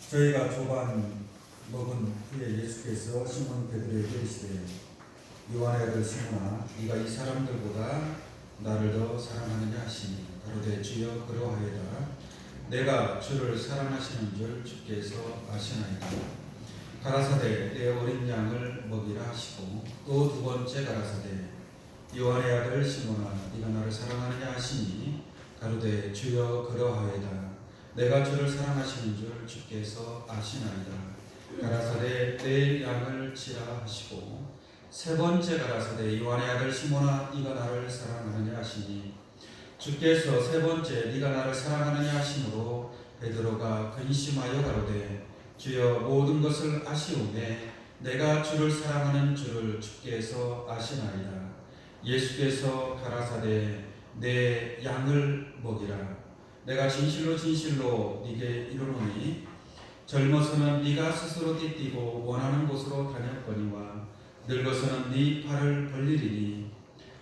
저희가 조반 먹은 후에 예수께서 시몬 베드로에게 이르시되 요한의 아들 시몬아 네가 이 사람들보다 나를 더 사랑하느냐 하시니 가로되 주여 그러하여다. 내가 주를 사랑하시는 줄 주께서 아시나이다. 가라사대 내 어린 양을 먹이라 하시고 또 두 번째 가라사대 요한의 아들 시몬아 네가 나를 사랑하느냐 하시니 가로되 주여 그러하여다. 내가 주를 사랑하시는 줄 주께서 아시나이다. 가라사대 내 양을 치라 하시고 세 번째 가라사대 요한의 아들 시몬아 네가 나를 사랑하느냐 하시니 주께서 세 번째 네가 나를 사랑하느냐 하시므로 베드로가 근심하여 가로되 주여 모든 것을 아시오매 내가 주를 사랑하는 줄을 주께서 아시나이다. 예수께서 가라사대 내 양을 먹이라. 내가 진실로 진실로 네게 이르노니 젊어서는 네가 스스로 띠띠고 원하는 곳으로 다녔거니와 늙어서는 네 팔을 벌리리니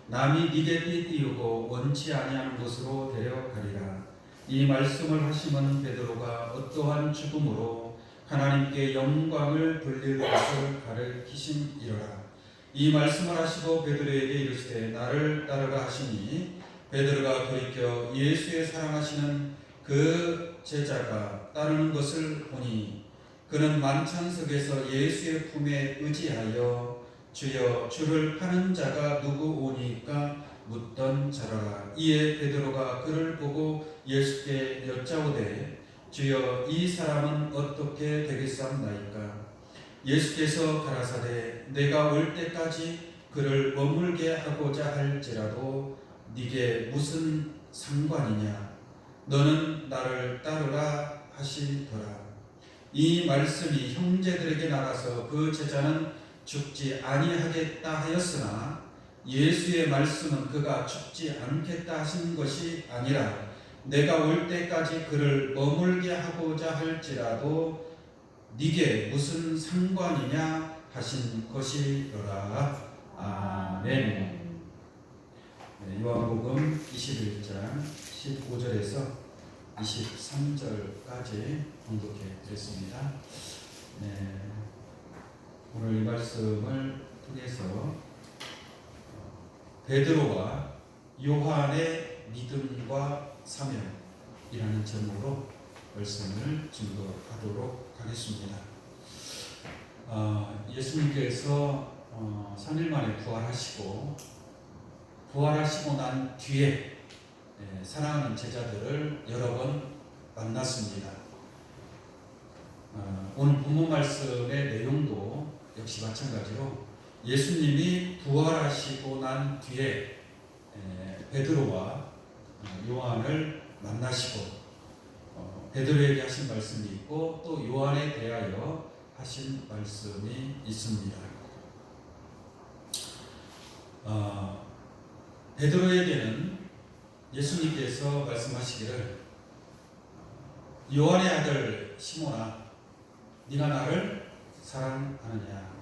남이 네게 띠띠우고 원치 아니하는 곳으로 데려가리라. 이 말씀을 하시면 베드로가 어떠한 죽음으로 하나님께 영광을 돌릴 것을 가르치심이로라. 이 말씀을 하시고 베드로에게 이르시되 나를 따르라 하시니 베드로가 돌이켜 예수의 사랑하시는 그 제자가 따르는 것을 보니 그는 만찬석에서 예수의 품에 의지하여 주여 주를 파는 자가 누구 오니까 묻던 자라라. 이에 베드로가 그를 보고 예수께 여짜오되 주여 이 사람은 어떻게 되겠사옵나이까. 예수께서 가라사대 내가 올 때까지 그를 머물게 하고자 할지라도 네게 무슨 상관이냐. 너는 나를 따르라 하시더라. 이 말씀이 형제들에게 나가서 그 제자는 죽지 아니하겠다 하였으나 예수의 말씀은 그가 죽지 않겠다 하신 것이 아니라 내가 올 때까지 그를 머물게 하고자 할지라도 네게 무슨 상관이냐 하신 것이로라. 아멘. 요한복음 21장 15절에서 23절까지 봉독해 드렸습니다. 오늘 이 말씀을 통해서 베드로와 요한의 믿음과 사명이라는 제목으로 말씀을 증거하도록 하겠습니다. 예수님께서 3일 만에 부활하시고 난 뒤에 사랑하는 제자들을 여러 번 만났습니다. 오늘 본문 말씀의 내용도 역시 마찬가지로 예수님이 부활하시고 난 뒤에 베드로와 요한을 만나시고 베드로에게 하신 말씀이 있고 또 요한에 대하여 하신 말씀이 있습니다. 베드로에게는 예수님께서 말씀하시기를 요한의 아들 시몬아 네가 나를 사랑하느냐.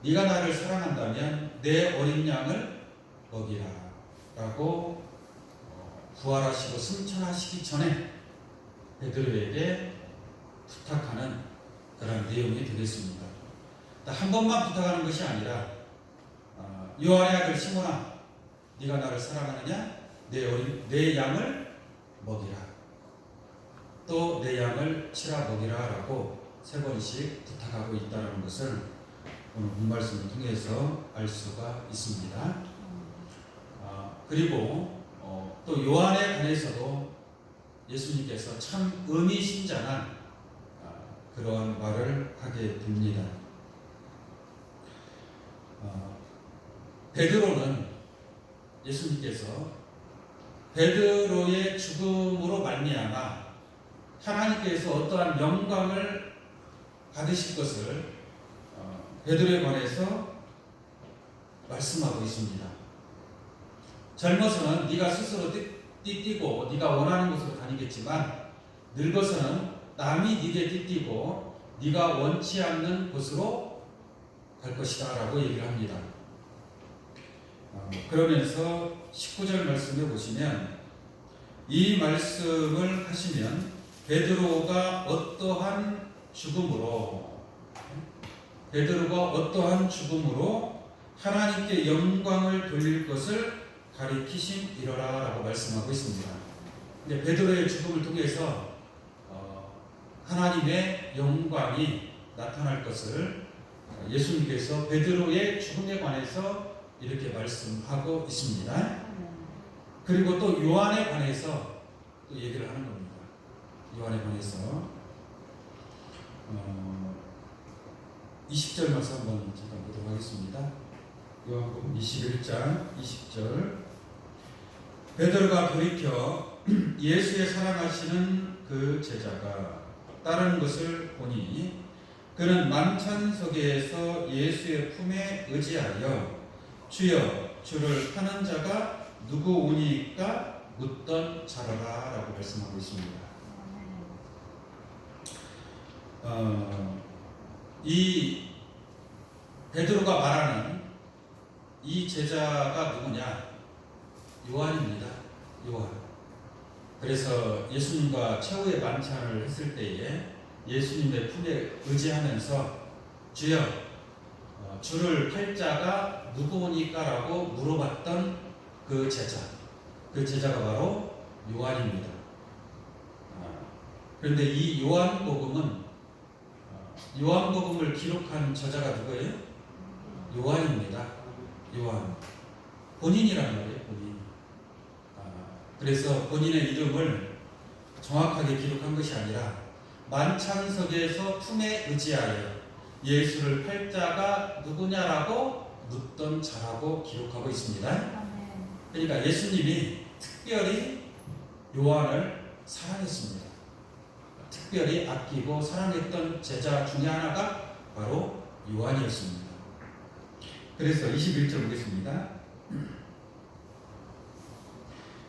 네가 나를 사랑한다면 내 어린 양을 먹이라 라고 부활하시고 승천하시기 전에 베드로에게 부탁하는 그런 내용이 되겠습니다. 한 번만 부탁하는 것이 아니라 요한의 아들 시몬아 네가 나를 사랑하느냐. 내 양을 먹이라. 또 내 양을 치라 먹이라 라고 세 번씩 부탁하고 있다는 것을 오늘 본 말씀을 통해서 알 수가 있습니다. 그리고 또 요한에 관해서도 예수님께서 참 의미심장한 그러한 말을 하게 됩니다. 베드로는 예수님께서 베드로의 죽음으로 말미암아 하나님께서 어떠한 영광을 받으실 것을 베드로에 관해서 말씀하고 있습니다. 젊어서는 네가 스스로 띠띠고 네가 원하는 곳으로 다니겠지만 늙어서는 남이 네게 띠띠고 네가 원치 않는 곳으로 갈 것이다 라고 얘기를 합니다. 그러면서 19절 말씀에 보시면 이 말씀을 하시면 베드로가 어떠한 죽음으로 하나님께 영광을 돌릴 것을 가리키심이러라 라고 말씀하고 있습니다. 이제 베드로의 죽음을 통해서 하나님의 영광이 나타날 것을 예수님께서 베드로의 죽음에 관해서 이렇게 말씀하고 있습니다. 그리고 또 요한에 관해서 또 얘기를 하는 겁니다. 요한에 관해서 20절 말씀 한번 잠깐 보도록 하겠습니다. 요한복음 21장 20절. 베드로가 돌이켜 예수의 사랑하시는 그 제자가 따르는 것을 보니 그는 만찬석에서 예수의 품에 의지하여 주여 주를 파는 자가 누구오니까 묻던 자라라 라고 말씀하고 있습니다. 이 베드로가 말하는 이 제자가 누구냐? 요한입니다. 요한. 그래서 예수님과 최후의 만찬을 했을 때에 예수님의 품에 의지하면서 주여 주를 팔 자가 누구오니까 라고 물어봤던 그 제자가 바로 요한입니다. 그런데 이 요한복음을 기록한 저자가 누구예요? 요한입니다. 요한. 본인이란 말이에요. 본인. 그래서 본인의 이름을 정확하게 기록한 것이 아니라 만찬석에서 품에 의지하여 예수를 팔 자가 누구냐라고 묻던 자라고 기록하고 있습니다. 그러니까 예수님이 특별히 요한을 사랑했습니다. 특별히 아끼고 사랑했던 제자 중에 하나가 바로 요한이었습니다. 그래서 21절 보겠습니다.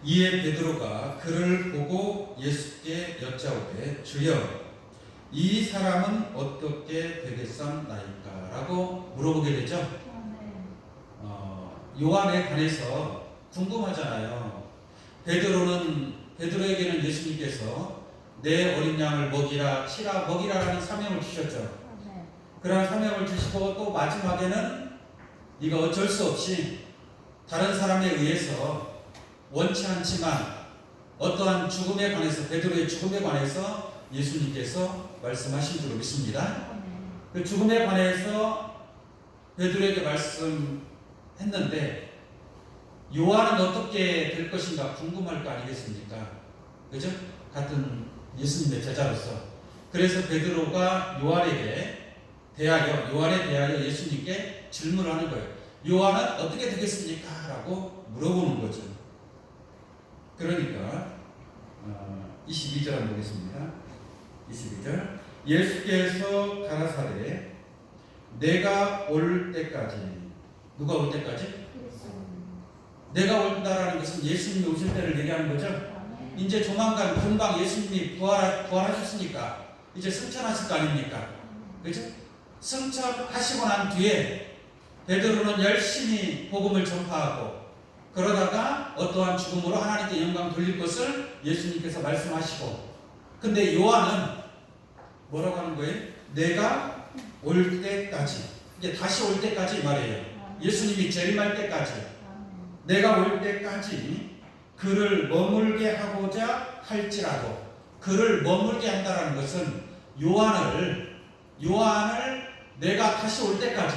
이에 베드로가 그를 보고 예수께 여짜오되 주여 이 사람은 어떻게 되겠사옵나이까? 라고 물어보게 되죠. 요한에 관해서 궁금하잖아요. 베드로에게는 예수님께서 내 어린 양을 먹이라라는 사명을 주셨죠. 그런 사명을 주시고 또 마지막에는 네가 어쩔 수 없이 다른 사람에 의해서 원치 않지만 어떠한 죽음에 관해서 베드로의 죽음에 관해서 예수님께서 말씀하신 줄로 믿습니다. 그 죽음에 관해서 베드로에게 말씀했는데 요한은 어떻게 될 것인가 궁금할 거 아니겠습니까? 그죠? 같은 예수님의 제자로서. 그래서 베드로가 요한에 대하여 예수님께 질문을 하는 거예요. 요한은 어떻게 되겠습니까? 라고 물어보는 거죠. 그러니까 22절 한번 보겠습니다. 22절. 예수께서 가라사대 내가 올 때까지. 누가 올 때까지? 내가 온다라는 것은 예수님이 오실 때를 얘기하는 거죠. 이제 조만간 금방 예수님이 부활하셨으니까 이제 승천하실 거 아닙니까? 그렇죠? 승천하시고 난 뒤에 베드로는 열심히 복음을 전파하고 그러다가 어떠한 죽음으로 하나님께 영광 돌릴 것을 예수님께서 말씀하시고, 근데 요한은 뭐라고 하는 거예요? 내가 올 때까지, 이제 다시 올 때까지 말이에요. 예수님이 재림할 때까지, 내가 올 때까지 그를 머물게 하고자 할지라도, 그를 머물게 한다는 것은 요한을 내가 다시 올 때까지,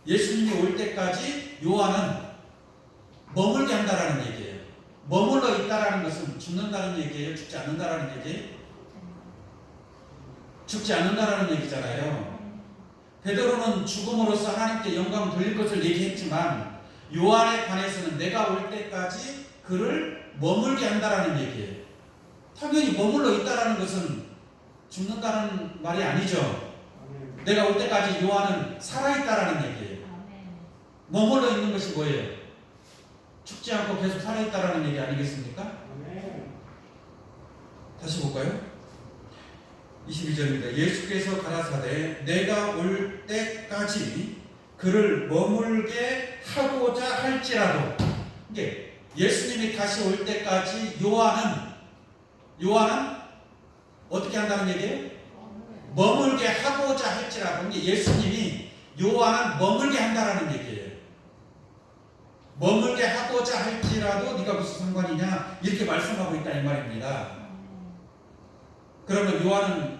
예수님이 올 때까지 요한은 머물게 한다라는 얘기예요. 머물러 있다라는 것은 죽는다는 얘기예요? 죽지 않는다라는 얘기예요? 죽지 않는다라는 얘기잖아요. 베드로는 죽음으로써 하나님께 영광 돌릴 것을 얘기했지만 요한에 관해서는 내가 올 때까지 그를 머물게 한다라는 얘기예요. 당연히 머물러 있다라는 것은 죽는다는 말이 아니죠. 내가 올 때까지 요한은 살아있다라는 얘기예요. 머물러 있는 것이 뭐예요? 죽지 않고 계속 살아있다라는 얘기 아니겠습니까? 다시 볼까요? 22절입니다. 예수께서 가라사대 내가 올 때까지 그를 머물게 하고자 할지라도, 예수님이 다시 올 때까지 요한은 어떻게 한다는 얘기예요? 머물게 하고자 할지라도. 예수님이 요한은 머물게 한다라는 얘기예요. 머물게 하고자 할지라도 네가 무슨 상관이냐 이렇게 말씀하고 있다 이 말입니다. 그러면 요한은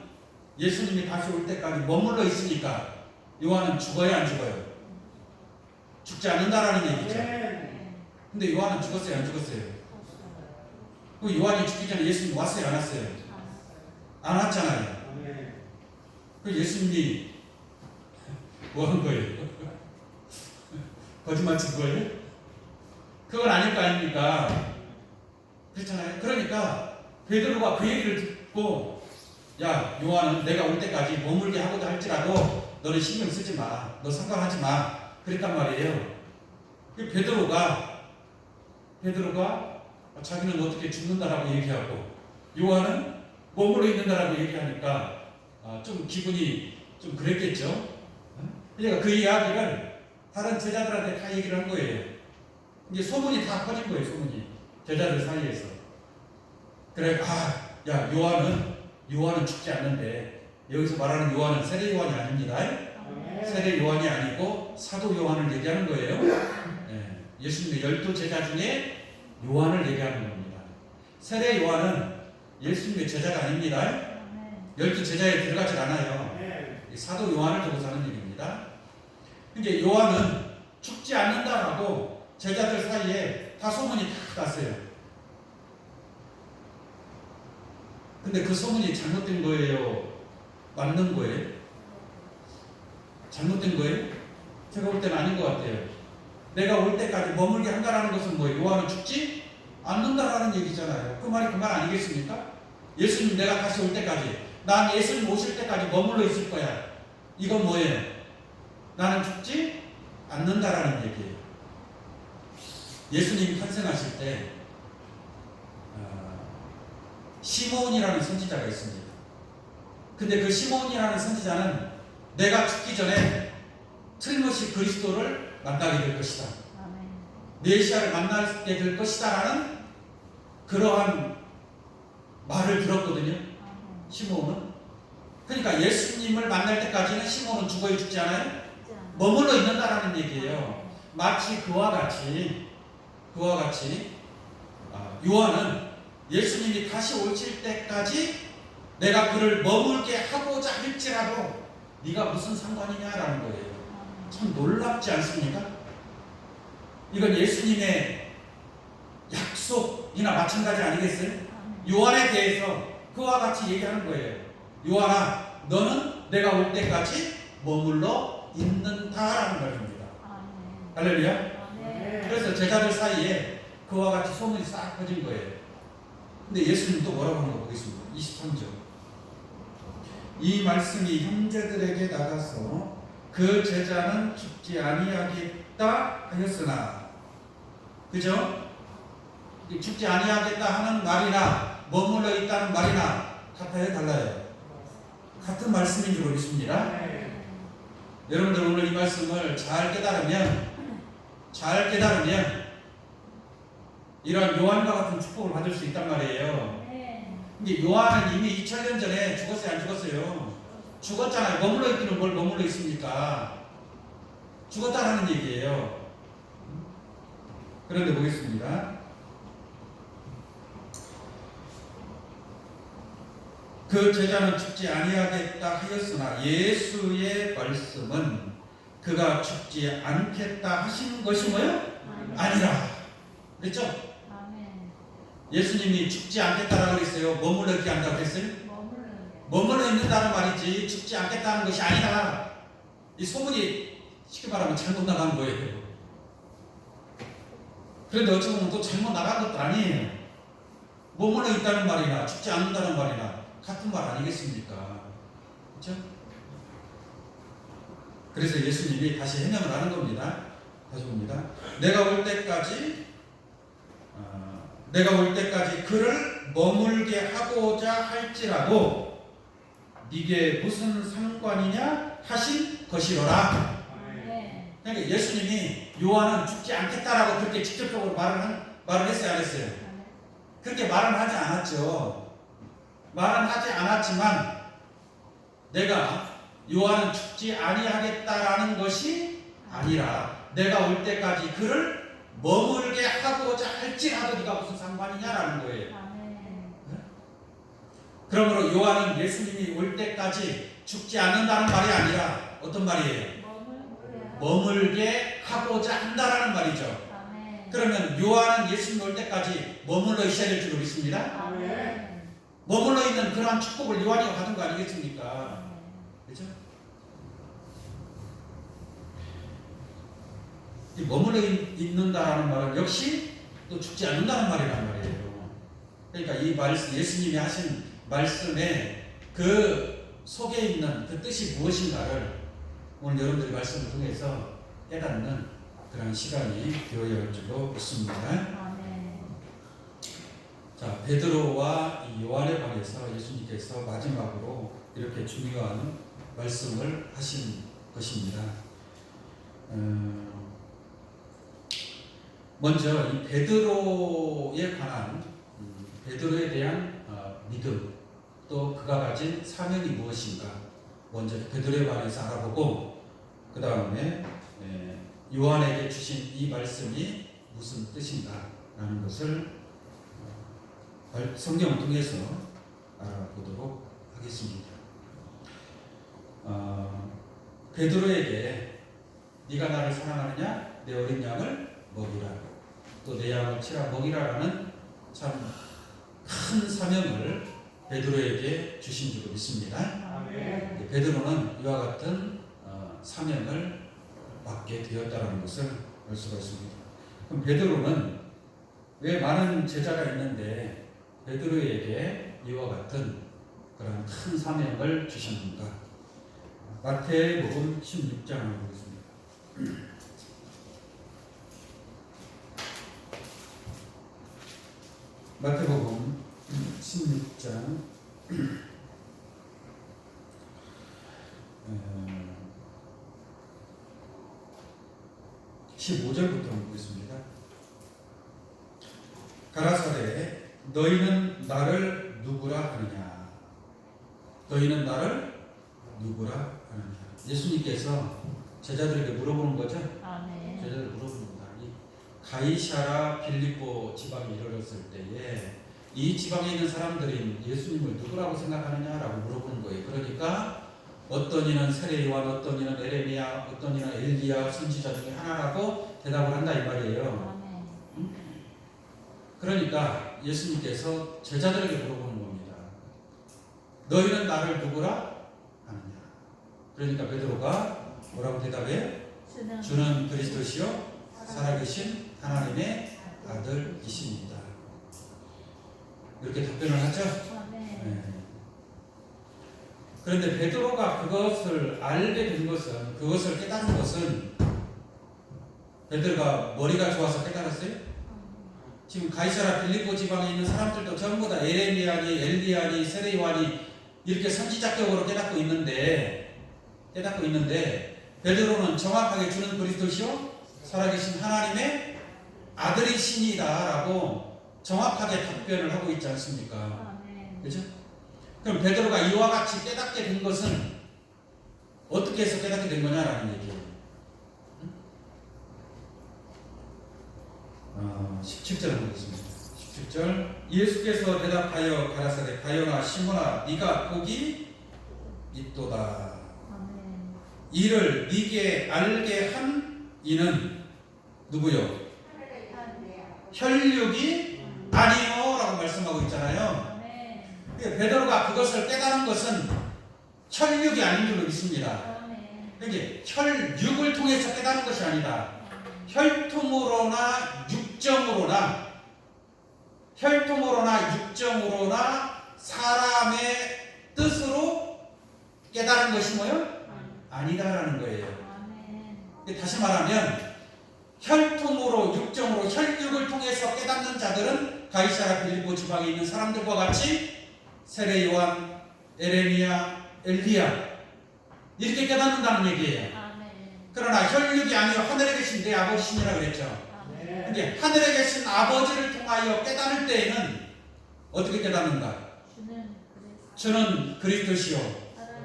예수님이 다시 올 때까지 머물러 있으니까 요한은 죽어야 안 죽어요? 죽지 않는다라는 얘기죠. 근데 요한은 죽었어요 안 죽었어요? 그 요한이 죽기 전에 예수님 왔어요 안 왔어요? 안 왔잖아요. 그 예수님이 뭐 한 거예요? 거짓말 친 거예요? 그건 아닐 거 아닙니까? 그렇잖아요. 그러니까 베드로가 그 얘기를 듣고 야 요한은 내가 올 때까지 머물게 하고자 할지라도 너는 신경 쓰지 마. 너 상관하지 마. 그랬단 말이에요. 베드로가 자기는 어떻게 죽는다라고 얘기하고 요한은 머물러 있는다라고 얘기하니까 좀 기분이 좀 그랬겠죠. 그러니까 그 이야기를 다른 제자들한테 다 얘기를 한 거예요. 이제 소문이 다 퍼진 거예요. 소문이 제자들 사이에서. 그래 야 요한은 죽지 않는데 여기서 말하는 요한은 세례 요한이 아닙니다. 세례 요한이 아니고 사도 요한을 얘기하는 거예요. 예수님의 12 제자 중에 요한을 얘기하는 겁니다. 세례 요한은 예수님의 제자가 아닙니다. 12 제자에 들어가질 않아요. 사도 요한을 두고 사는 얘기입니다. 이제 요한은 죽지 않는다라고 제자들 사이에 다 소문이 다 났어요. 근데 그 소문이 잘못된 거예요? 맞는 거예요? 잘못된 거예요? 제가 볼 때는 아닌 것 같아요. 내가 올 때까지 머물게 한다라는 것은 뭐예요? 요한은 죽지 않는다라는 얘기잖아요. 그 말이 그 말 아니겠습니까? 예수님 내가 다시 올 때까지, 난 예수님 오실 때까지 머물러 있을 거야. 이건 뭐예요? 나는 죽지 않는다라는 얘기예요. 예수님이 탄생하실 때 시몬이라는 선지자가 있습니다. 근데 그 시몬이라는 선지자는 내가 죽기 전에 틀림없이 그리스도를 만나게 될 것이다. 메시아를 만나게 될 것이다 라는 그러한 말을 들었거든요. 시몬은. 그러니까 예수님을 만날 때까지는 시몬은 죽어야 죽지 않아요? 머물러 있는다라는 얘기예요. 마치 그와 같이 요한은 예수님이 다시 오실 때까지 내가 그를 머물게 하고자 할지라도 네가 무슨 상관이냐라는 거예요. 참 놀랍지 않습니까? 이건 예수님의 약속이나 마찬가지 아니겠어요? 요한에 대해서 그와 같이 얘기하는 거예요. 요한아, 너는 내가 올 때까지 머물러 있는다라는 말입니다. 할렐루야. 그래서 제자들 사이에 그와 같이 소문이 싹 퍼진 거예요. 근데 예수님 또 뭐라고 하는 거 보겠습니다. 23절. 이 말씀이 형제들에게 나가서 그 제자는 죽지 아니하겠다 하였으나, 그죠? 죽지 아니하겠다 하는 말이나 머물러 있다는 말이나 같아요, 달라요? 같은 말씀인 줄 믿습니다. 여러분들 오늘 이 말씀을 잘 깨달으면 이런 요한과 같은 축복을 받을 수 있단 말이에요. 근데 요한은 이미 2000년 전에 죽었어요, 안 죽었어요? 죽었잖아요. 머물러 있기는 뭘 머물러 있습니까? 죽었다라는 얘기예요. 그런데 보겠습니다. 그 제자는 죽지 아니하겠다 하였으나 예수의 말씀은 그가 죽지 않겠다 하신 것이 뭐요? 아니라. 그렇죠? 예수님이 죽지 않겠다라고 그랬어요? 머물러 있게 한다고 그랬어요? 머물러 있는다는 말이지 죽지 않겠다는 것이 아니라. 이 소문이 쉽게 말하면 잘못 나간 거예요. 그런데 어찌 보면 또 잘못 나간 것도 아니에요. 머물러 있다는 말이나 죽지 않는다는 말이나 같은 말 아니겠습니까? 그렇죠? 그래서 예수님이 다시 해명을 하는 겁니다. 다시 봅니다. 내가 올 때까지 그를 머물게 하고자 할지라도 네게 무슨 상관이냐 하신 것이로라. 그러니까 예수님이 요한은 죽지 않겠다라고 그렇게 직접적으로 말을 했어요, 안 했어요? 그렇게 말은 하지 않았죠. 말은 하지 않았지만 내가 요한은 죽지 아니하겠다라는 것이 아니라 내가 올 때까지 그를 머물게 하고자 할지라도 네가 무슨 상관이냐라는 거예요. 그러므로 요한은 예수님이 올 때까지 죽지 않는다는 말이 아니라 어떤 말이에요? 머물게 하고자 한다라는 말이죠. 그러면 요한은 예수님 올 때까지 머물러 있어야 될 줄 믿습니다. 머물러 있는 그러한 축복을 요한이 받은 거 아니겠습니까? 그렇죠? 이 머물러 있는다라는 말은 역시 또 죽지 않는다는 말이란 말이에요. 그러니까 이 말씀, 예수님이 하신 말씀에 그 속에 있는 그 뜻이 무엇인가를 오늘 여러분들이 말씀을 통해서 깨닫는 그런 시간이 되어야 할 줄로 믿습니다. 자, 베드로와 요한에 관해서 예수님께서 마지막으로 이렇게 중요한 말씀을 하신 것입니다. 먼저 이 베드로에 관한 베드로에 대한 믿음 또 그가 가진 사명이 무엇인가 먼저 베드로에 관해서 알아보고 그 다음에 요한에게 주신 이 말씀이 무슨 뜻인가 라는 것을 성경을 통해서 알아보도록 하겠습니다. 베드로에게 네가 나를 사랑하느냐 내 어린 양을 먹이라 또 내 양을 치라 먹이라라는 참 큰 사명을 베드로에게 주신 줄 믿습니다. 베드로는 이와 같은 사명을 받게 되었다는 것을 알 수가 있습니다. 그럼 베드로는 왜 많은 제자가 있는데 베드로에게 이와 같은 그런 큰 사명을 주셨는가? 마태복음 16장을 보겠습니다. 마태복음 16장 15절부터 보겠습니다. 가라사대 너희는 나를 누구라 하느냐? 너희는 나를 누구라 하느냐? 예수님께서 제자들에게 물어보는 거죠? 제자들 물어보는 겁니다. 가이사라 빌립보 지방에 이르렀을 때에 이 지방에 있는 사람들이 예수님을 누구라고 생각하느냐라고 물어보는 거예요. 그러니까 어떤 이는 세례 요한, 어떤 이는 에레미야, 어떤 이는 엘리야 선지자 중에 하나라고 대답을 한다 이 말이에요. 그러니까 예수님께서 제자들에게 물어보는 겁니다. 너희는 나를 누구라 하느냐? 그러니까 베드로가 뭐라고 대답해? 주는 그리스도시요 살아계신 하나님의 아들이십니다. 이렇게 답변을 하죠. 그런데 베드로가 그것을 알게 된 것은, 그것을 깨달은 것은 베드로가 머리가 좋아서 깨달았어요? 지금 가이사라 빌립보 지방에 있는 사람들도 전부 다 에레미야니 엘리야니 세례 요한이 이렇게 선지자격으로 깨닫고 있는데 베드로는 정확하게 주는 그리스도시요 살아계신 하나님의 아들이시니다라고 정확하게 답변을 하고 있지 않습니까? 그렇죠? 그럼 베드로가 이와 같이 깨닫게 된 것은 어떻게 해서 깨닫게 된 거냐라는 얘기예요. 17절 보겠습니다. 17절 예수께서 대답하여 가라사대 가요나 시몬아 네가 복이 있도다. 이를 네게 알게 한 이는 누구요? 혈육이 아니요 라고 말씀하고 있잖아요. 베드로가 그것을 깨달은 것은 혈육이 아닌 줄로 믿습니다. 그러니까 혈육을 통해서 깨달은 것이 아니다. 혈통으로나 육정으로나 사람의 뜻으로 깨달은 것이 뭐요? 아니다라는 거예요. 다시 말하면 혈통으로 육정으로 혈육을 통해서 깨닫는 자들은 가이사라 빌립보 지방에 있는 사람들과 같이 세례 요한, 에레미야, 엘리야 이렇게 깨닫는다는 얘기예요. 그러나 혈육이 아니요 하늘에 계신 내 아버지시니라 그랬죠. 근데 하늘에 계신 아버지를 통하여 깨달을 때에는 어떻게 깨닫는가? 주는 그리스도시요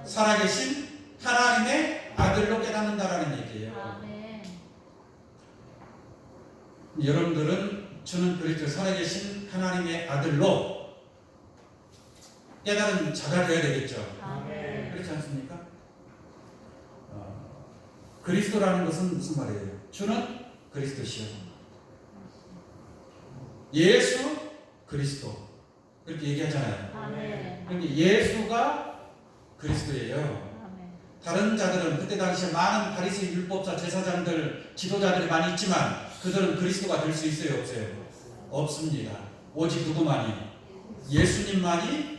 살아계신 하나님의 아들로 깨닫는다라는 얘기예요. 아멘. 여러분들은 주는 그리스도 살아계신 하나님의 아들로 깨달은 자가 되어야 되겠죠. 아멘. 그렇지 않습니까? 그리스도라는 것은 무슨 말이에요? 주는 그리스도시요 예수 그리스도 그렇게 얘기하잖아요. 아멘. 그러니까 예수가 그리스도예요. 아멘. 다른 자들은 그때 당시에 많은 바리새인 율법사 제사장들 지도자들이 많이 있지만 그들은 그리스도가 될 수 있어요? 없어요? 없습니다. 오직 누구만이? 예수님만이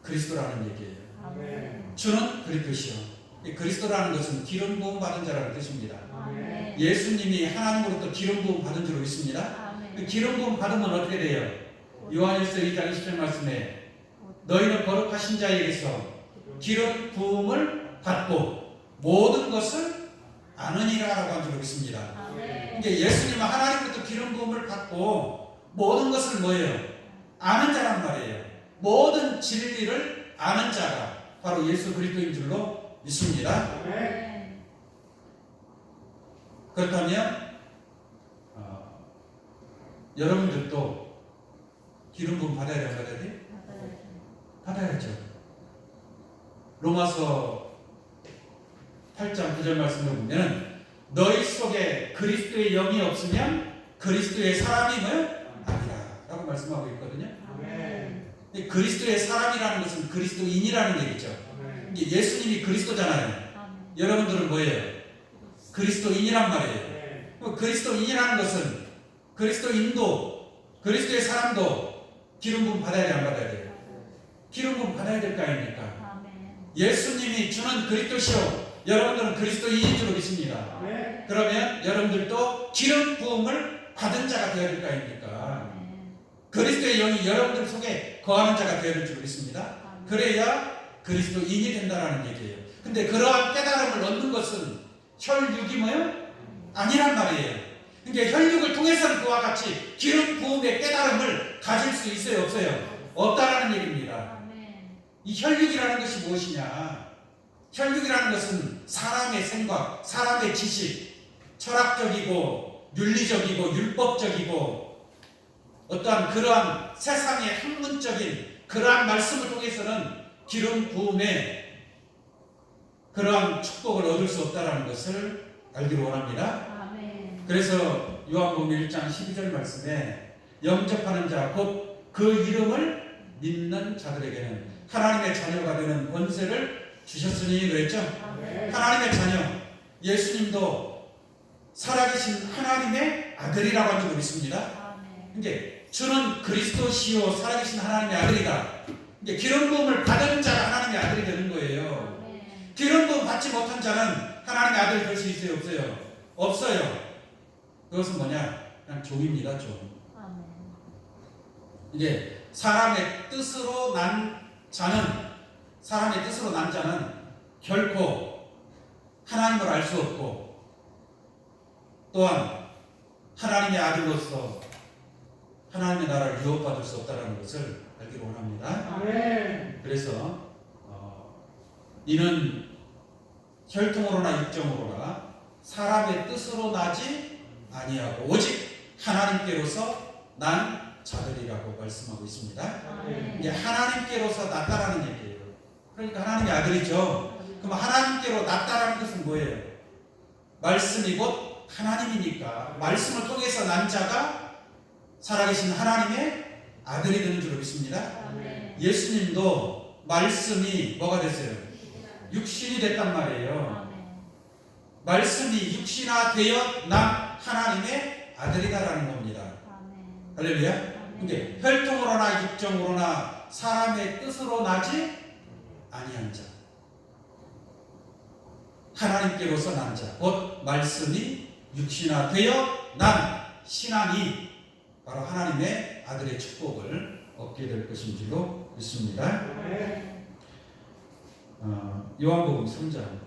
그리스도라는 얘기예요. 아멘. 주는 그리스도시요 그리스도라는 것은 기름 부음 받은 자라는 뜻입니다. 아멘. 예수님이 하나님으로부터 기름 부음 받은 줄로 믿습니다. 아멘. 그 기름 부음 받으면 어떻게 돼요? 요한일서 2장 20절 말씀에 너희는 거룩하신 자에게서 기름 부음을 받고 모든 것을 아느니라라고 한 줄로 믿습니다. 아멘. 이게 예수님은 하나님부터 기름 부음을 받고 모든 것을 뭐예요? 아는 자란 말이에요. 모든 진리를 아는 자가 바로 예수 그리스도인 줄로 믿습니다. 아멘. 그렇다면 여러분들도 기름 부음 받아야 돼요? 받아야 돼요? 받아야죠. 로마서 8장 9절 말씀을 보면 너희 속에 그리스도의 영이 없으면 그리스도의 사람이 아니라 라고 말씀하고 있거든요. 아멘. 그리스도의 사람이라는 것은 그리스도인이라는 얘기죠. 예수님이 그리스도잖아요. 아멘. 여러분들은 뭐예요? 그리스도인이란 말이에요. 그리스도인이라는 것은 그리스도인도 그리스도의 사람도 기름 부음 받아야 돼, 안 받아야 돼요? 기름 부음 받아야 될 거 아닙니까? 아멘. 예수님이 주는 그리스도시요 여러분들은 그리스도인인 줄 믿습니다. 아멘. 그러면 여러분들도 기름 부음을 받은 자가 되어야 될 거 아닙니까? 아멘. 그리스도의 영이 여러분들 속에 거하는 자가 되어야 될 줄 믿습니다. 아멘. 그래야 그리스도인이 된다라는 얘기예요. 근데 그러한 깨달음을 얻는 것은 혈육이 아니란 말이에요. 그러니까 혈육을 통해서는 그와 같이 기름 부음의 깨달음을 가질 수 있어요? 없어요? 없다라는 얘기입니다. 아멘. 이 혈육이라는 것이 무엇이냐? 혈육이라는 것은 사람의 생각, 사람의 지식, 철학적이고 윤리적이고 율법적이고 어떠한 그러한 세상의 학문적인 그러한 말씀을 통해서는 기름 부음의 그러한 축복을 얻을 수 없다는 것을 알기를 원합니다. 아멘. 그래서 요한복음 1장 12절 말씀에 영접하는 자 곧 그 이름을 믿는 자들에게는 하나님의 자녀가 되는 권세를 주셨으니 그랬죠. 아멘. 하나님의 자녀 예수님도 살아계신 하나님의 아들이라고 한 줄 믿습니다. 아멘. 이제 주는 그리스도시요 살아계신 하나님의 아들이다. 이제 기름 부음을 받은 자가 하나님의 아들이 되는 거예요. 아멘. 기름 부음 받지 못한 자는 하나님의 아들이 될 수 있어요? 없어요? 없어요. 그것은 뭐냐? 그냥 종입니다. 종. 아멘. 이제 사람의 뜻으로 난 자는 결코 하나님을 알 수 없고 또한 하나님의 아들로서 하나님의 나라를 유업받을 수 없다는 것을 알기를 원합니다. 아멘. 그래서 이는 혈통으로나 육정으로나 사람의 뜻으로 나지 아니하고 오직 하나님께로서 난 자들이라고 말씀하고 있습니다. 아멘. 이게 하나님께로서 났다라는 얘기예요. 그러니까 하나님의 아들이죠. 그럼 하나님께로 났다라는 것은 뭐예요? 말씀이 곧 하나님이니까 말씀을 통해서 난 자가 살아계신 하나님의 아들이 되는 줄로 믿습니다. 아멘. 예수님도 말씀이 뭐가 됐어요? 육신이 됐단 말이에요. 아멘. 말씀이 육신화 되어 난 하나님의 아들이다라는 겁니다. 아멘. 할렐루야. 이게 혈통으로나 육정으로나 사람의 뜻으로 나지 아니한 자, 하나님께로서 난 자, 곧 말씀이 육신화 되어 난 신앙이 바로 하나님의 아들의 축복을 얻게 될 것인 줄로 믿습니다. 아멘. 요한복음 3장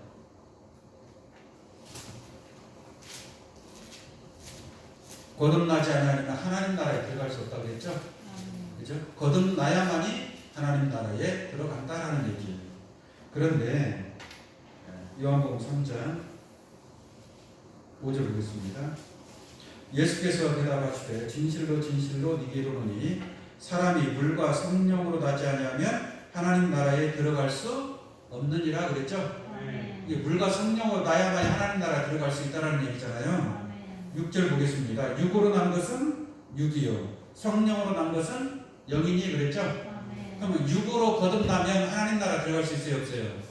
거듭나지 않으면 하나님 나라에 들어갈 수 없다고 그랬죠? 그죠? 거듭나야만이 하나님 나라에 들어간다라는 얘기예요. 그런데 요한복음 3장 5절 보겠습니다. 예수께서 대답하시되 진실로 진실로 네게 이르노니 사람이 물과 성령으로 나지 아니하면 하나님 나라에 들어갈 수 없느니라 그랬죠. 아멘. 이게 물과 성령으로 나야만 하나님 나라에 들어갈 수 있다는 얘기잖아요. 아멘. 6절 보겠습니다. 육으로 난 것은 육이요 성령으로 난 것은 영이니 그랬죠. 아멘. 그러면 육으로 거듭나면 하나님 나라 들어갈 수 있어요 없어요?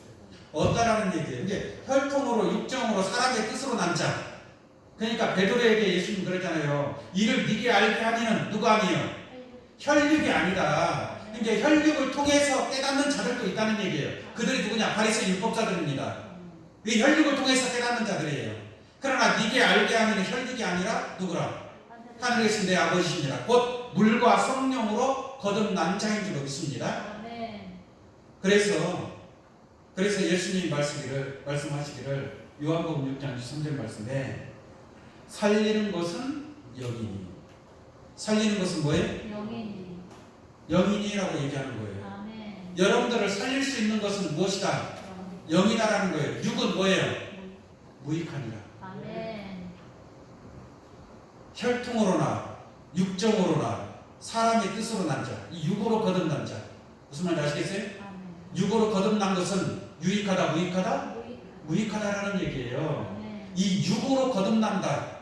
없다라는 얘기예요. 이게 혈통으로 육정으로 사람의 뜻으로 난 자. 그러니까 베드로에게 예수님 그랬잖아요. 이를 네게 알게 하니는 누가 아니에요? 혈육이 아니다. 이제 혈육을 통해서 깨닫는 자들도 있다는 얘기예요. 그들이 누구냐? 바리새인 율법자들입니다. 이 혈육을 통해서 깨닫는 자들이에요. 그러나 네게 알게 하는 혈육이 아니라 누구라? 하늘에 계신 내 아버지시니라. 곧 물과 성령으로 거듭난 자인 줄로 믿습니다. 아멘. 그래서 예수님이 말씀하시기를 요한복음 6장 13절 말씀에 살리는 것은 영이니. 살리는 것은 뭐예요? 영이니. 영이니라고 얘기하는 거예요. 아멘. 여러분들을 살릴 수 있는 것은 무엇이다? 영이다라는 거예요. 육은 뭐예요? 무익하니라. 아멘. 혈통으로나 육정으로나 사람의 뜻으로 난 자, 이 육으로 거듭난 자. 무슨 말인지 아시겠어요? 아멘. 육으로 거듭난 것은 유익하다, 무익하다? 무익. 무익하다라는 얘기예요. 아멘. 이 육으로 거듭난다.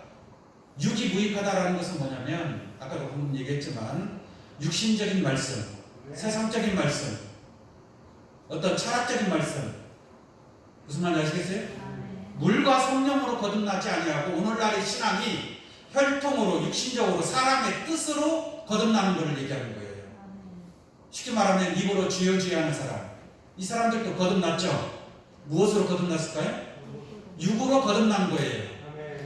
육이 무익하다라는 것은 뭐냐면 아까도 방금 얘기했지만 육신적인 말씀, 세상적인 말씀, 어떤 철학적인 말씀. 무슨 말인지 아시겠어요? 아멘. 물과 성령으로 거듭나지 아니하고 오늘날의 신앙이 혈통으로 육신적으로 사람의 뜻으로 거듭나는 것을 얘기하는 거예요. 아멘. 쉽게 말하면 입으로 주여 주여 하는 사람. 이 사람들도 거듭났죠. 무엇으로 거듭났을까요? 육으로 거듭난 거예요.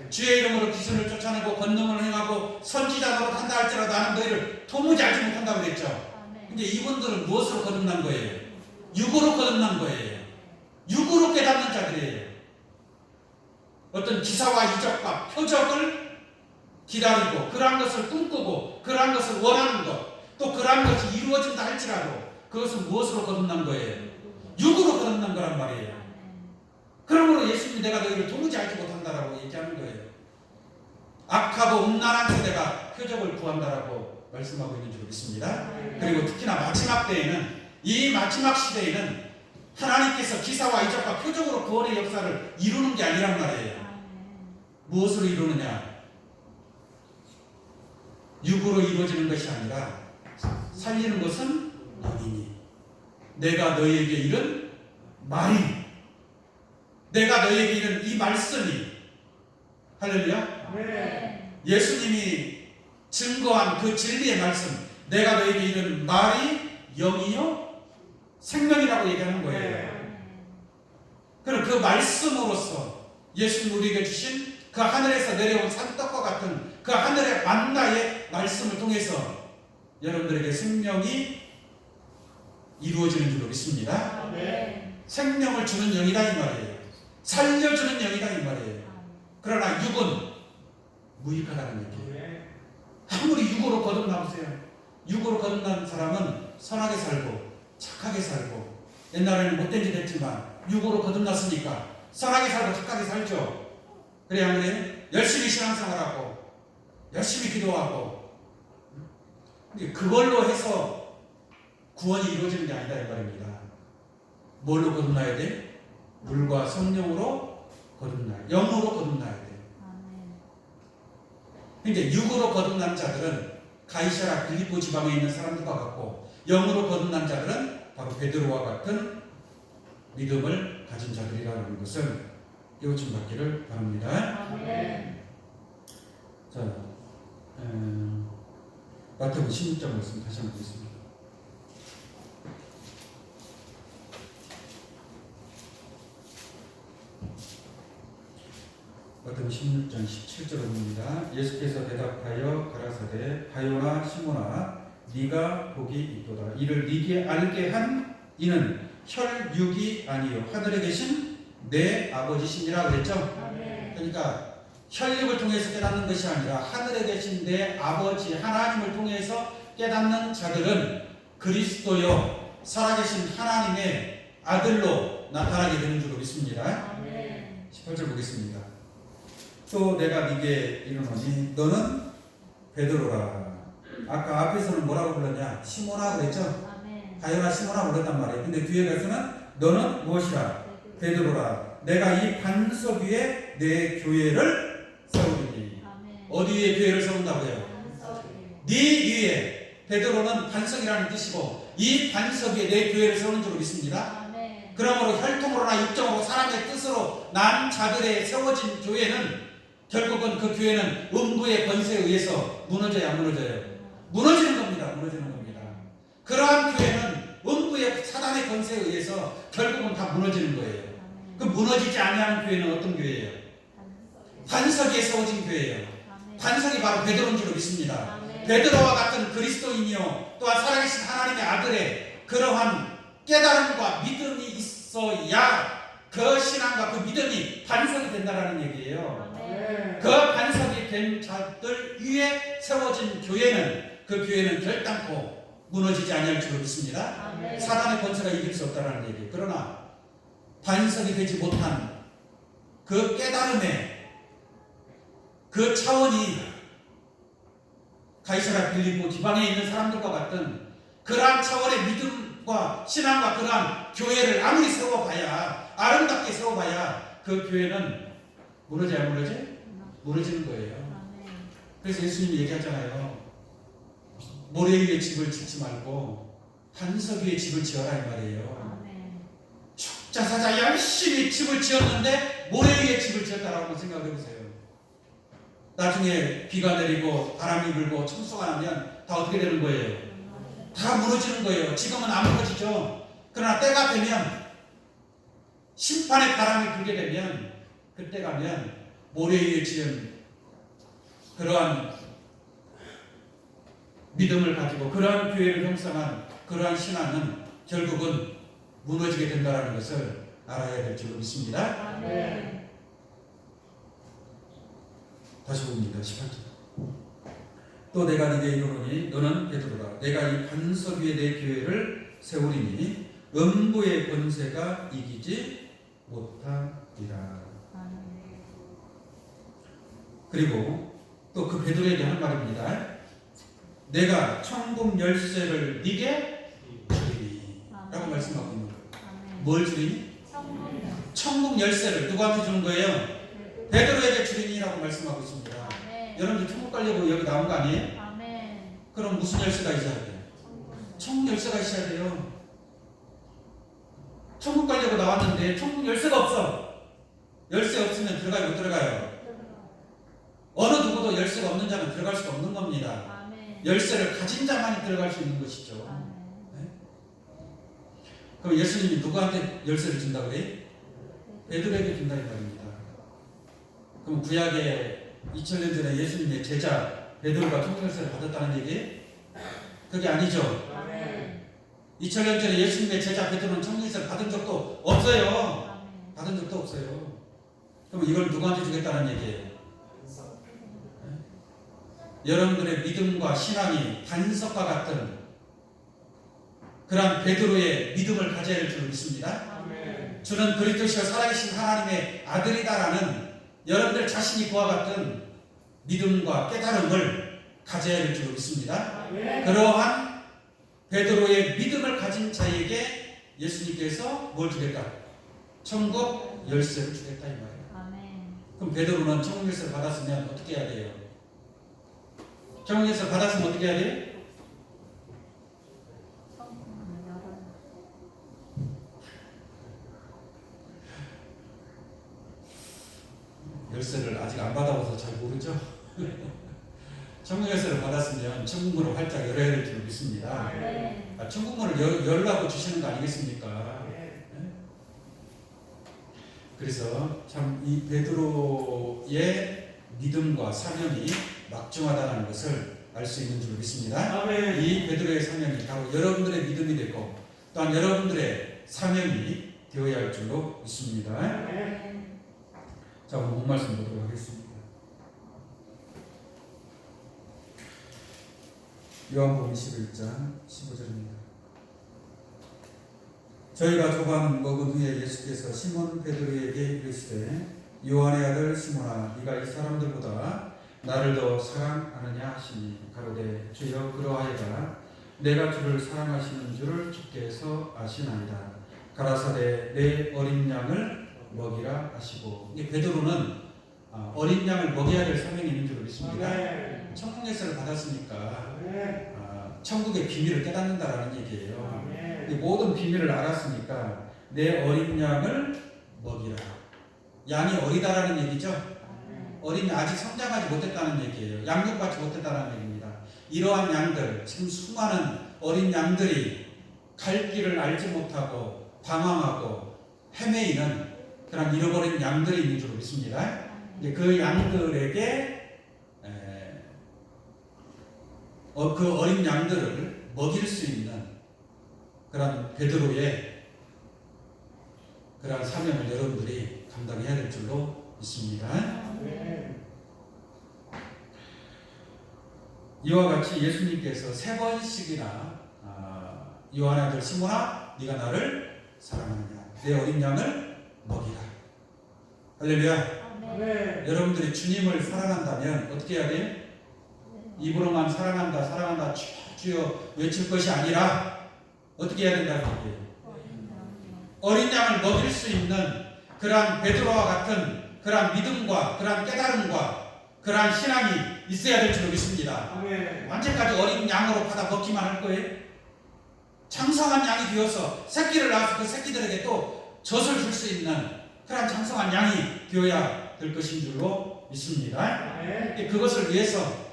주의 이름으로 귀신을 쫓아내고 권능을 행하고 선지자 노릇한다 할지라도 나는 너희를 도무지 알지 못한다고 그랬죠. 아멘. 근데 이분들은 무엇으로 거듭난 거예요? 육으로 거듭난 거예요. 육으로 깨닫는 자들이에요. 어떤 기사와 이적과 표적을 기다리고 그러한 것을 꿈꾸고 그러한 것을 원하는 것, 또 그러한 것이 이루어진다 할지라도 그것은 무엇으로 거듭난 거예요? 육으로 거듭난 거란 말이에요. 아멘. 그러므로 예수님이 내가 너희를 도무지 알지 못한다라고 얘기하는 거예요. 악하고 음란한 세대가 표적을 구한다라고 말씀하고 있는 줄 믿습니다. 그리고 특히나 마지막 때에는, 이 마지막 시대에는 하나님께서 기사와 이적과 표적으로 구원의 역사를 이루는 게 아니란 말이에요. 아멘. 무엇으로 이루느냐? 육으로 이루어지는 것이 아니라 살리는 것은 영이니. 내가 너희에게 이른 말이, 내가 너희에게 이른 이 말씀이, 할렐루야. 아멘. 예수님이 증거한 그 진리의 말씀, 내가 너희에게 이른 말이 영이요 생명이라고 얘기하는 거예요. 아멘. 그럼 그 말씀으로서 예수님 우리에게 주신 그 하늘에서 내려온 산떡과 같은 그 하늘의 만나의 말씀을 통해서 여러분들에게 생명이 이루어지는 줄로 믿습니다. 아멘. 생명을 주는 영이다 이 말이에요. 살려주는 영이다 이 말이에요. 그러나 육은 무익하다는 얘기예요. 아무리 육으로 거듭나보세요. 육으로 거듭난 사람은 선하게 살고 착하게 살고, 옛날에는 못된 짓 했지만 육으로 거듭났으니까 선하게 살고 착하게 살죠. 그래야 안 그래요? 열심히 신앙생활하고 열심히 기도하고. 근데 그걸로 해서 구원이 이루어지는 게 아니다 이 말입니다. 뭘로 거듭나야 돼? 물과 성령으로 거듭나야 돼. 영으로 거듭나야 돼. 아멘. 근데 육으로 거듭난 자들은 가이사라 빌립보 지방에 있는 사람들과 같고, 영으로 거듭난 자들은 바로 베드로와 같은 믿음을 가진 자들이라는 것을 깨우침 받기를 바랍니다. 아멘. 자, 마태복음 16장 말씀 다시 한번 보겠습니다. 마태복음 16장 17절입니다. 예수께서 대답하여 가라사대 바요나 시몬아 네가 복이 있도다. 이를 네게 알게 한 이는 혈육이 아니요 하늘에 계신 내 아버지시니라 그랬죠. 아멘. 그러니까 혈육을 통해서 깨닫는 것이 아니라 하늘에 계신 내 아버지 하나님을 통해서 깨닫는 자들은 그리스도요 살아계신 하나님의 아들로 나타나게 되는 줄로 믿습니다. 아멘. 18절 보겠습니다. 또 내가 네게 이르노니 너는 베드로라. 아까 앞에서는 뭐라고 불렀냐? 시몬아 그랬죠? 아멘. 가요나 시몬아 불렀단 말이에요. 근데 뒤에 가서는 너는 무엇이라? 베드로라. 내가 이 반석 위에 내 교회를 세우리니. 아멘. 어디 위에 교회를 세운다고요? 반석 네 위에. 베드로는 반석이라는 뜻이고 이 반석 위에 내 교회를 세우는 줄로 믿습니다. 아멘. 그러므로 혈통으로나 육정으로 사람의 뜻으로 난 자들의 세워진 교회는 결국은 그 교회는 음부의 권세에 의해서 무너져야 안 무너져요. 무너지는 겁니다. 무너지는 겁니다. 그러한 교회는 음부의 사단의 권세에 의해서 결국은 다 무너지는 거예요. 그 무너지지 아니하는 교회는 어떤 교회예요? 반석 위에 세워진 교회예요. 반석이 바로 베드로인 줄로 믿습니다. 베드로와 같은 그리스도인이요 또한 살아계신 하나님의 아들의 그러한 깨달음과 믿음이 있어야 그 신앙과 그 믿음이 반석이 된다라는 얘기예요. 그 반석이 된 자들 위에 세워진 교회는 그 교회는 결단코 무너지지 아니할 줄로 믿습니다. 아멘. 사단의 권세가 이길 수 없다는 얘기예요. 그러나 반석이 되지 못한 그 깨달음의 그 차원이 가이사라 빌립보 지방에 있는 사람들과 같은 그러한 차원의 믿음과 신앙과 그러한 교회를 아무리 세워봐야 아름답게 세워봐야 그 교회는 무너져야 무너지는 거예요. 아멘. 그래서 예수님이 얘기하잖아요. 모래 위에 집을 짓지 말고 반석 위에 집을 지어라 이 말이에요. 아멘. 축자사자 열심히 집을 지었는데 모래 위에 집을 지었다라고 생각해 보세요. 나중에 비가 내리고 바람이 불고 청소가 나면 다 어떻게 되는 거예요? 다 무너지는 거예요. 지금은 안 무너지죠. 그러나 때가 되면 심판의 바람이 불게 되면 그때 가면 모래 위에 지은 그러한 믿음을 가지고 그러한 교회를 형성한 그러한 신앙은 결국은 무너지게 된다는 것을 알아야 될 줄로 믿습니다. 아멘. 다시 봅니다. 18절. 또 내가 네게 이르노니 너는 베드로라. 내가 이 반석 위에 내 교회를 세우리니 음부의 권세가 이기지 못하리라. 그리고 또 그 베드로에게 한 말입니다. 내가 천국 열쇠를 네게 주리니 라고 말씀하고 있는 거예요. 뭘 주리니? 천국 열쇠를 누구한테 주는 거예요? 베드로에게 주리니라고 말씀하고 있습니다. 아멘. 여러분들 천국 가려고 여기 나온 거 아니에요? 아멘. 그럼 무슨 열쇠가 있어야 돼요? 천국 열쇠가 있어야 돼요. 천국 가려고 나왔는데 천국 열쇠가 없어. 열쇠 없으면 들어가요, 못 들어가요? 어느 누구도 열쇠가 없는 자는 들어갈 수가 없는 겁니다. 아멘. 열쇠를 가진 자만이 들어갈 수 있는 것이죠. 아멘. 네? 그럼 예수님이 누구한테 열쇠를 준다고 그래요? 베드로에게 준다 이 말입니다. 그럼 구약에 2000년 전에 예수님의 제자 베드로가 천국 열쇠를 받았다는 얘기? 그게 아니죠. 아멘. 2000년 전에 예수님의 제자 베드로는 천국 열쇠를 받은 적도 없어요. 아멘. 받은 적도 없어요. 그럼 이걸 누구한테 주겠다는 얘기예요? 여러분들의 믿음과 신앙이 반석과 같은 그러한 베드로의 믿음을 가져야 될 줄 믿습니다. 아멘. 주는 그리스도시가 살아계신 하나님의 아들이다라는 여러분들 자신이 그와 같은 믿음과 깨달음을 가져야 될 줄 믿습니다. 아멘. 그러한 베드로의 믿음을 가진 자에게 예수님께서 뭘 주겠다? 천국 열쇠를 주겠다 이 말이에요. 아멘. 그럼 베드로는 천국 열쇠를 받았으면 어떻게 해야 돼요? 천국 열쇠를 받았으면 어떻게 해야 돼요? 열쇠를 아직 안 받아봐서 잘 모르죠? 천국 열쇠를 받았으면 천국문을 활짝 열어야 될 줄 믿습니다. 아멘. 천국문을 열라고 주시는 거 아니겠습니까? 네? 그래서 참 이 베드로의 믿음과 사명이 막중하다는 것을 알 수 있는 줄 믿습니다. 아멘. 이 베드로의 사명이 바로 여러분들의 믿음이 되고 또한 여러분들의 사명이 되어야 할 줄로 믿습니다. 아멘. 자, 오늘 본 말씀 보도록 하겠습니다. 요한복음 21장 15절입니다. 저희가 조반 먹은 후에 예수께서 시몬 베드로에게 이르시되 요한의 아들 시몬아 네가 이 사람들보다 나를 더 사랑하느냐 하시니 가로되 주여 그러하여라 내가 주를 사랑하시는 줄을 주께서 아시나이다. 가라사대 내 어린 양을 먹이라 하시고 이 베드로는 어린 양을 먹여야 될 사명이 있는 줄 믿습니다. 천국 예수를 받았으니까 천국의 비밀을 깨닫는다라는 얘기예요. 이 모든 비밀을 알았으니까 내 어린 양을 먹이라. 양이 어리다라는 얘기죠. 어린 양 아직 성장하지 못했다는 얘기예요. 양육받지 못했다는 얘기입니다. 이러한 양들 지금 수많은 어린 양들이 갈 길을 알지 못하고 방황하고 헤매이는 그런 잃어버린 양들이 있는 줄 믿습니다. 그 양들에게 그 어린 양들을 먹일 수 있는 그런 베드로의 그런 사명을 여러분들이 감당해야 될 줄로 믿습니다. 이와 같이 예수님께서 3번씩이나 요한의 아들 시몬아 네가 나를 사랑하느냐 내 어린 양을 먹이라. 할렐루야. 여러분들이 주님을 사랑한다면 어떻게 해야 돼요? 입으로만 사랑한다 사랑한다 주여 외칠 것이 아니라 어떻게 해야 된다는 얘기예요? 어린 양을 먹일 수 있는 그러한 베드로와 같은 그러한 믿음과 그러한 깨달음과 그러한 신앙이 있어야 될 줄 믿습니다. 언제까지 어린 양으로 받아 먹기만 할 거예요? 장성한 양이 되어서 새끼를 낳아서 그 새끼들에게 또 젖을 줄 수 있는 그러한 장성한 양이 되어야 될 것인 줄로 믿습니다. 그것을 위해서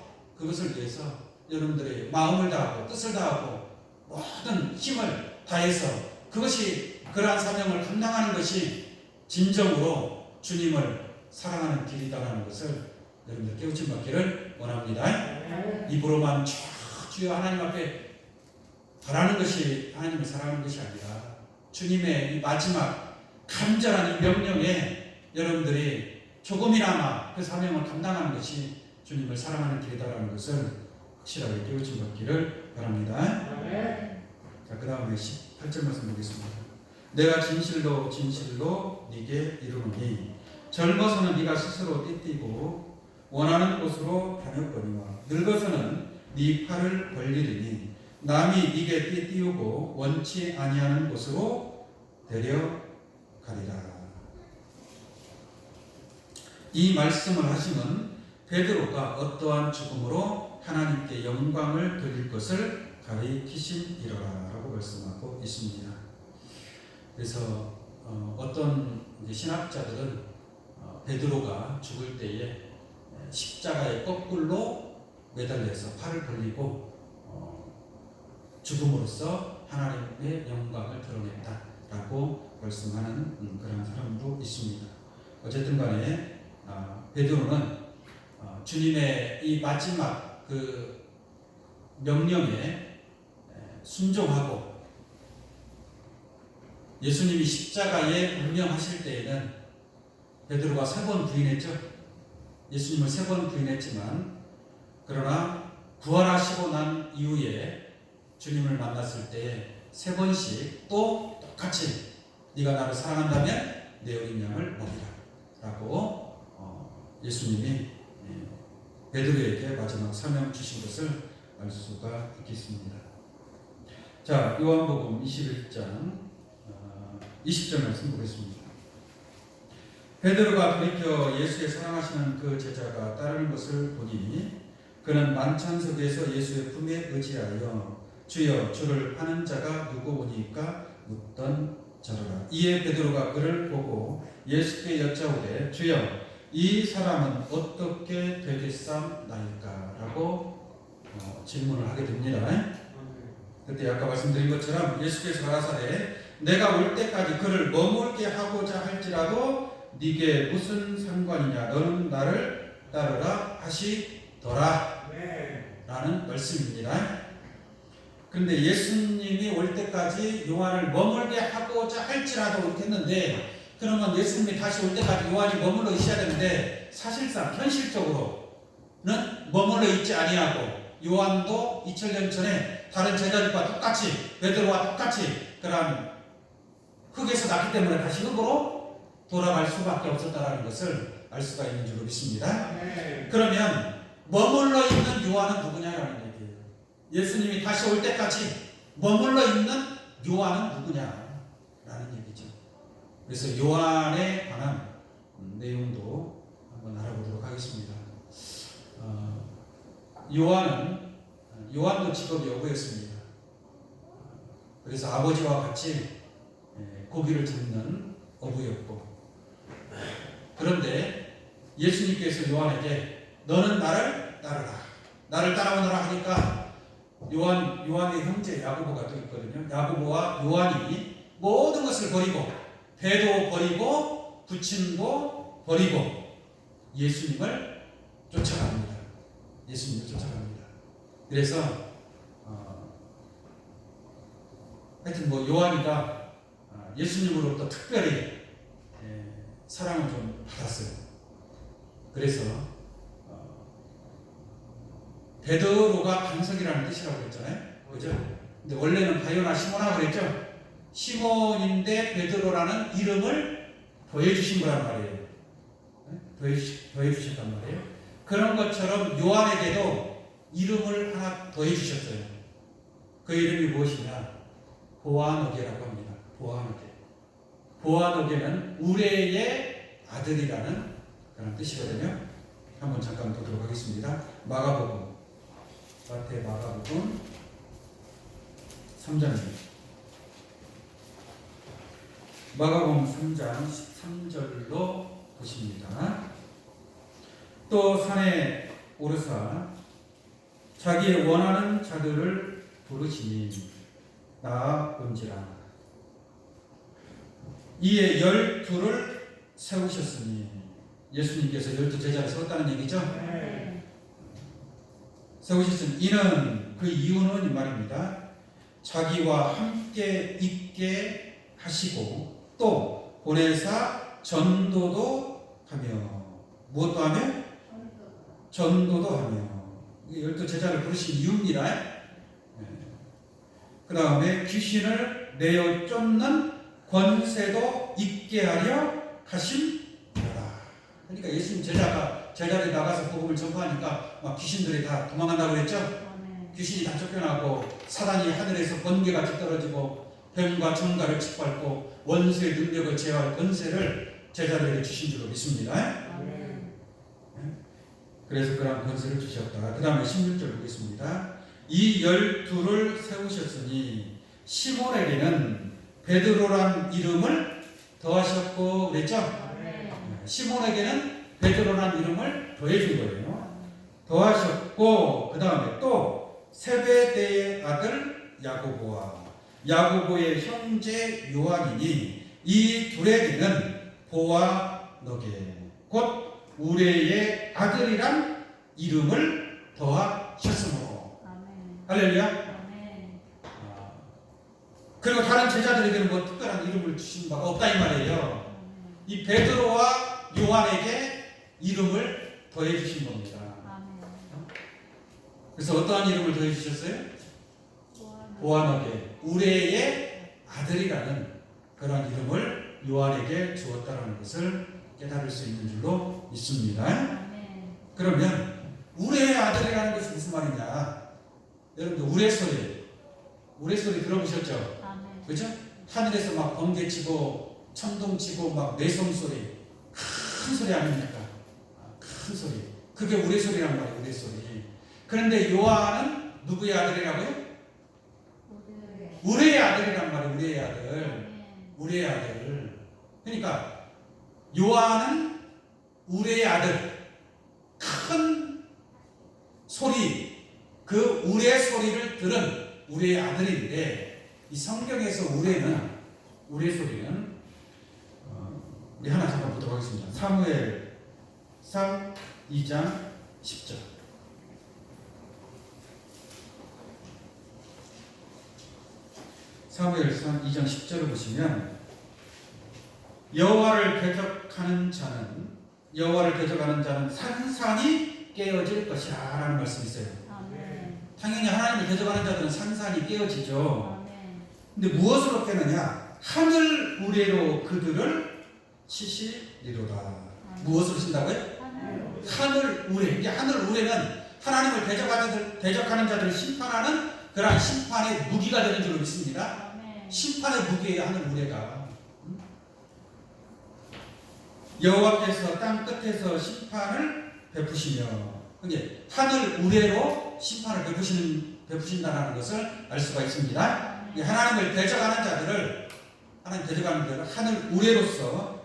여러분들이 마음을 다하고 뜻을 다하고 모든 힘을 다해서 그것이 그러한 사명을 감당하는 것이 진정으로 주님을 사랑하는 길이다라는 것을 여러분들 깨우침 받기를 원합니다. 입으로만 주여 하나님 앞에 바라는 것이 하나님을 사랑하는 것이 아니라 주님의 이 마지막 간절한 이 명령에 여러분들이 조금이나마 그 사명을 감당하는 것이 주님을 사랑하는 길이다라는 것을 확실하게 깨우침 받기를 바랍니다. 자, 그 다음에 18절 말씀 보겠습니다. 내가 진실로 진실로 네게 이르노니 젊어서는 네가 스스로 띠띠고 원하는 곳으로 다녔거니와 늙어서는 네 팔을 벌리리니 남이 네게 띠띠우고 원치 아니하는 곳으로 데려가리라. 이 말씀을 하시면 베드로가 어떠한 죽음으로 하나님께 영광을 돌릴 것을 가리키심이라 라고 말씀하고 있습니다. 그래서 어떤 신학자들은 베드로가 죽을 때에 십자가에 거꾸로 매달려서 팔을 벌리고 죽음으로써 하나님의 영광을 드러냈다라고 말씀하는 그런 사람도 있습니다. 어쨌든 간에 베드로는 주님의 이 마지막 그 명령에 순종하고 예수님이 십자가에 운명하실 때에는 베드로가 3번 부인했죠. 예수님을 3번 부인했지만 그러나 부활하시고 난 이후에 주님을 만났을 때 3번씩 또 똑같이 네가 나를 사랑한다면 내 어린 양을 먹이라 라고 예수님이 베드로에게 마지막 사명 주신 것을 알 수가 있겠습니다. 자, 요한복음 21장 20절 말씀 보겠습니다. 베드로가 돌이켜 예수의 사랑하시는 그 제자가 따르는 것을 보니 그는 만찬석에서 예수의 품에 의지하여 주여 주를 파는 자가 누구오니까 묻던 자라. 이에 베드로가 그를 보고 예수께 여짜오되 주여 이 사람은 어떻게 되겠사옵나이까 라고 질문을 하게 됩니다. 그때 아까 말씀드린 것처럼 예수께서 가라사대 내가 올 때까지 그를 머물게 하고자 할지라도 네게 무슨 상관이냐 너는 나를 따르라 하시더라 라는 말씀입니다. 그런데 예수님이 올 때까지 요한을 머물게 하고자 할지라도 이렇게 했는데 그러면 예수님이 다시 올 때까지 요한이 머물러 있어야 되는데 사실상 현실적으로는 머물러 있지 아니하고 요한도 2000년 전에 다른 제자들과 똑같이 베드로와 똑같이 그런 흙에서 났기 때문에 다시 흙으로 돌아갈 수밖에 없었다라는 것을 알 수가 있는 줄로 믿습니다. 그러면 머물러 있는 요한은 누구냐라는 얘기예요. 예수님이 다시 올 때까지 머물러 있는 요한은 누구냐라는 얘기죠. 그래서 요한에 관한 내용도 한번 알아보도록 하겠습니다. 요한도 직업이 어부였습니다. 그래서 아버지와 같이 고기를 잡는 어부였고, 그런데 예수님께서 요한에게 너는 나를 따르라, 나를 따라오너라 하니까 요한의 형제 야고보가 또 있거든요. 야고보와 요한이 모든 것을 버리고, 배도 버리고 부침도 버리고 예수님을 쫓아갑니다. 예수님을 쫓아갑니다. 그래서 하여튼 요한이가 예수님으로부터 특별히 사랑을 좀 받았어요. 그래서 베드로가 반석이라는 뜻이라고 그랬잖아요. 그죠? 근데 원래는 바요나 시몬이라고 그랬죠. 시몬인데 베드로라는 이름을 더해주신 거란 말이에요. 더해주셨단 말이에요. 그런 것처럼 요한에게도 이름을 하나 더해주셨어요. 그 이름이 무엇이냐? 보아너게라고 합니다. 보아너게. 보아너게는 우레의 아들이라는 그런 뜻이거든요. 한번 잠깐 보도록 하겠습니다. 마가복음, 마태 마가복음 3장입니다. 마가복음 3장 13절로 보십니다. 또 산에 오르사 자기의 원하는 자들을 부르시니 나온지라. 이에 12를 세우셨으니, 예수님께서 12제자를 세웠다는 얘기죠. 세우셨으니 이는 그 이유는 이 말입니다. 자기와 함께 있게 하시고 또 보내사 전도도 하며, 무엇도 하며? 전도도 하며. 12제자를 부르신 이유입니다. 그 다음에 귀신을 내어 쫓는 권세도 있게 하려 하심이라. 그러니까 예수님 제자들이 나가서 복음을 전파하니까 막 귀신들이 다 도망간다고 그랬죠. 귀신이 다 쫓겨나고 사단이 하늘에서 번개같이 떨어지고 뱀과 정갈을 짓밟고 원수의 능력을 제어할 권세를 제자들에게 주신 줄로 믿습니다. 그래서 그런 권세를 주셨다. 그 다음에 16절 보겠습니다. 이 12를 세우셨으니 시몬에게는 베드로란 이름을 더하셨고 그랬죠? 시몬에게는 베드로란 이름을 더해준 거예요. 더하셨고, 그 다음에 또 세베대의 아들 야고보와 야고보의 형제 요한이니 이 둘에게는 보아너게 곧 우레의 아들이란 이름을 더하셨으므로. 할렐루야. 그리고 다른 제자들에게는 뭐 특별한 이름을 주신 바가 없다 이 말이에요. 이 베드로와 요한에게 이름을 더해 주신 겁니다. 그래서 어떠한 이름을 더해 주셨어요? 보아너게, 우레의 아들이라는 그런 이름을 요한에게 주었다는 것을 깨달을 수 있는 줄로 믿습니다. 그러면 우레의 아들이라는 것이 무슨 말이냐? 여러분들 우레소리 들어보셨죠? 그죠? 하늘에서 막 번개치고 천둥치고 막 뇌성소리, 큰 소리 아닙니까? 큰 소리. 그게 우레소리란 말이에요. 우레소리. 그런데 요한은 누구의 아들이라고요? 우레의 아들이란 말이에요. 우레의 아들. 우레의 아들. 그러니까 요한은 우레의 아들. 큰 소리, 그 우레 소리를 들은 우레의 아들인데, 이 성경에서 우레 소리는 우리 하나 잠깐 보도록 하겠습니다. 사무엘상 2장 10절. 사무엘상 2장 10절을 보시면 여호와를 대적하는 자는 산산이 깨어질 것이라 라는 말씀이 있어요. 당연히 하나님을 대적하는 자들은 산산이 깨어지죠. 근데 무엇으로 깨느냐? 하늘 우레로 그들을 치시리로다. 무엇으로 친다고요? 하늘 우레. 이게 하늘 우레는 하나님을 대적하는 자들을 심판하는 그러한 심판의 무기가 되는 줄로 믿습니다. 심판의 무기예요, 하늘 우레가. 여호와께서 땅 끝에서 심판을 베푸시며, 이게 하늘 우레로 심판을 베푸신다는 것을 알 수가 있습니다. 하나님을 대적하는 자들을 하늘 우레로서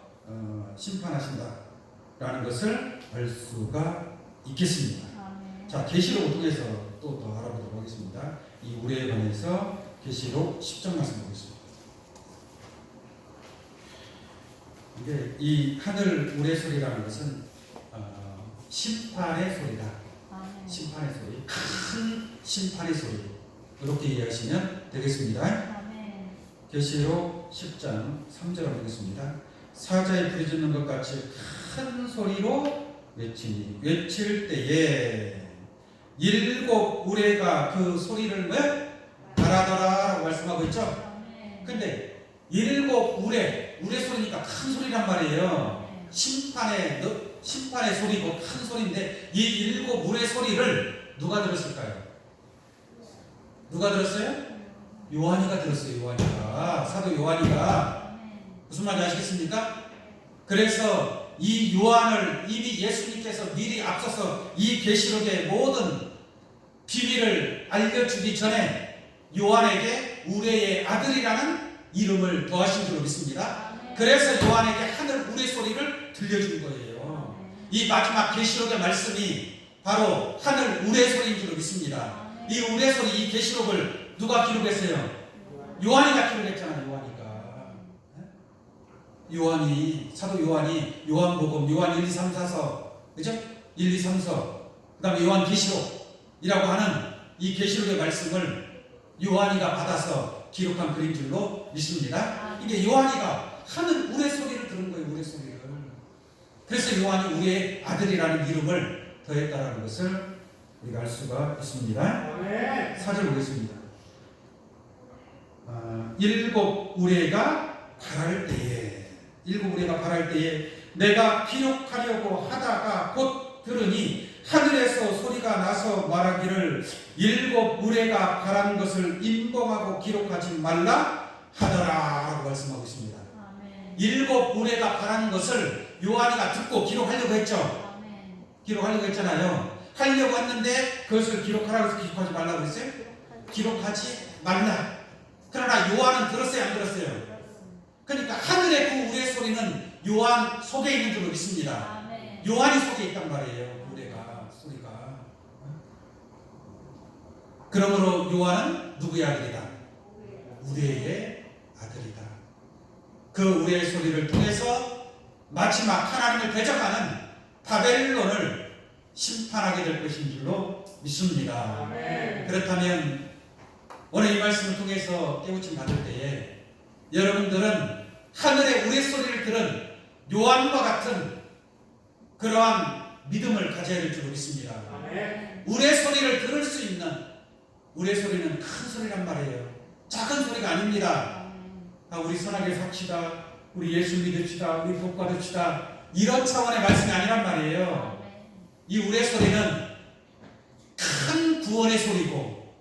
심판하신다라는 것을 알 수가 있겠습니다. 자, 계시록을 통해서 또 더 알아보도록 하겠습니다. 이 우레에 관해서 계시록 10장 말씀 보겠습니다. 이게 이 하늘 우레 소리라는 것은 심판의 소리다. 심판의 소리, 큰 심판의 소리, 이렇게 이해하시면 되겠습니다. 계시록 10장 3절을 보겠습니다. 사자의 부르짖는 것 같이 큰 소리로 외치니 외칠 때에 일곱 우레가 그 소리를 바라더라라고 말씀하고 있죠. 근데 일곱 우레 소리니까 큰 소리란 말이에요. 심판의 소리고 큰 소리인데 이 일곱 우레 소리를 누가 들었을까요? 누가 들었어요? 요한이가 들었어요. 요한이가, 사도 요한이가. 무슨 말인지 아시겠습니까? 그래서 이 요한을 이미 예수님께서 미리 앞서서 이 계시록의 모든 비밀을 알려주기 전에 요한에게 우레의 아들이라는 이름을 더하신 줄로 믿습니다. 그래서 요한에게 하늘 우레 소리를 들려준 거예요. 이 마지막 계시록의 말씀이 바로 하늘 우레 소리인 줄로 믿습니다. 이 우레 소리, 이 계시록을 누가 기록했어요? 요한이가 기록했잖아요. 사도 요한이 요한복음, 요한 1, 2, 3, 4서, 그죠? 1, 2, 3서, 그 다음에 요한 계시록이라고 하는 이 계시록의 말씀을 요한이가 받아서 기록한 글인 줄로 믿습니다. 이게 요한이가 하늘 우레 소리를 들은 거예요. 우레 소리를. 그래서 요한이 우리의 아들이라는 이름을 더했다는 것을 우리가 알 수가 있습니다. 4절 보겠습니다. 일곱 우레가 바랄 때에 내가 기록하려고 하다가 곧 들으니 하늘에서 소리가 나서 말하기를 일곱 우레가 바란 것을 임범하고 기록하지 말라 하더라라고 말씀하고 있습니다. 일곱 우레가 바란 것을 요한이가 듣고 기록하려고 했죠. 기록하려고 했잖아요. 하려고 했는데 그것을 기록하라고 해서 기록하지 말라고 했어요? 기록하지 말라. 그러나 요한은 들었어요, 안 들었어요? 그러니까 하늘의 그 우레 소리는 요한 속에 있는 줄로 믿습니다. 요한이 속에 있단 말이에요. 소리가. 그러므로 요한은 누구의 아들이다? 우레의 아들이다. 그 우레의 소리를 통해서 마지막 하나님을 대적하는 바벨론을 심판하게 될 것인 줄로 믿습니다. 그렇다면 오늘 이 말씀을 통해서 깨우침 받을 때에 여러분들은 하늘의 우레 소리를 들은 요한과 같은 그러한 믿음을 가져야 될 줄 믿습니다. 우레 소리를 들을 수 있는, 우레 소리는 큰 소리란 말이에요. 작은 소리가 아닙니다. 우리 선하게 삽시다, 우리 예수 믿읍시다, 우리 복 받읍시다, 이런 차원의 말씀이 아니란 말이에요. 이 우레 소리는 큰 구원의 소리고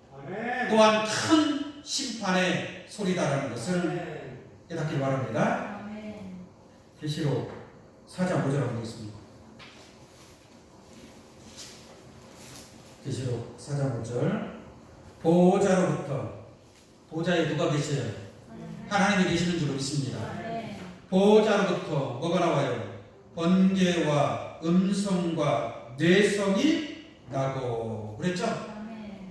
또한 큰 심판의 소리다라는 것을 깨닫길 바랍니다. 계시록 4장 5절 보겠습니다. 계시록 4장 5절. 보호자로부터, 보호자에 누가 계세요? 하나님이 계시는 줄로 믿습니다. 보호자로부터 뭐가 나와요? 번개와 음성과 뇌성이 나고 그랬죠?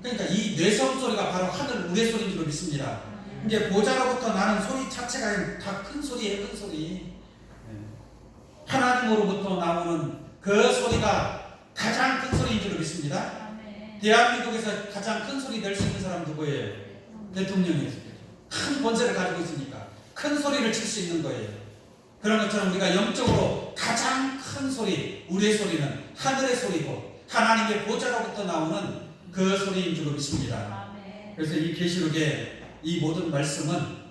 그러니까 이 뇌성 소리가 바로 하늘 우레 소리인 줄로 믿습니다. 이제 보좌로부터 나는 소리 자체가 다 큰 소리예요. 큰 소리. 하나님으로부터 나오는 그 소리가 가장 큰 소리인 줄로 믿습니다. 대한민국에서 가장 큰 소리 낼 수 있는 사람은 누구예요? 대통령이에요. 큰 권세를 가지고 있으니까 큰 소리를 칠 수 있는 거예요. 그런 것처럼 우리가 영적으로 가장 큰 소리, 우리의 소리는 하늘의 소리고 하나님의 보좌로부터 나오는 그 소리인 줄로 믿습니다. 그래서 이 계시록의 이 모든 말씀은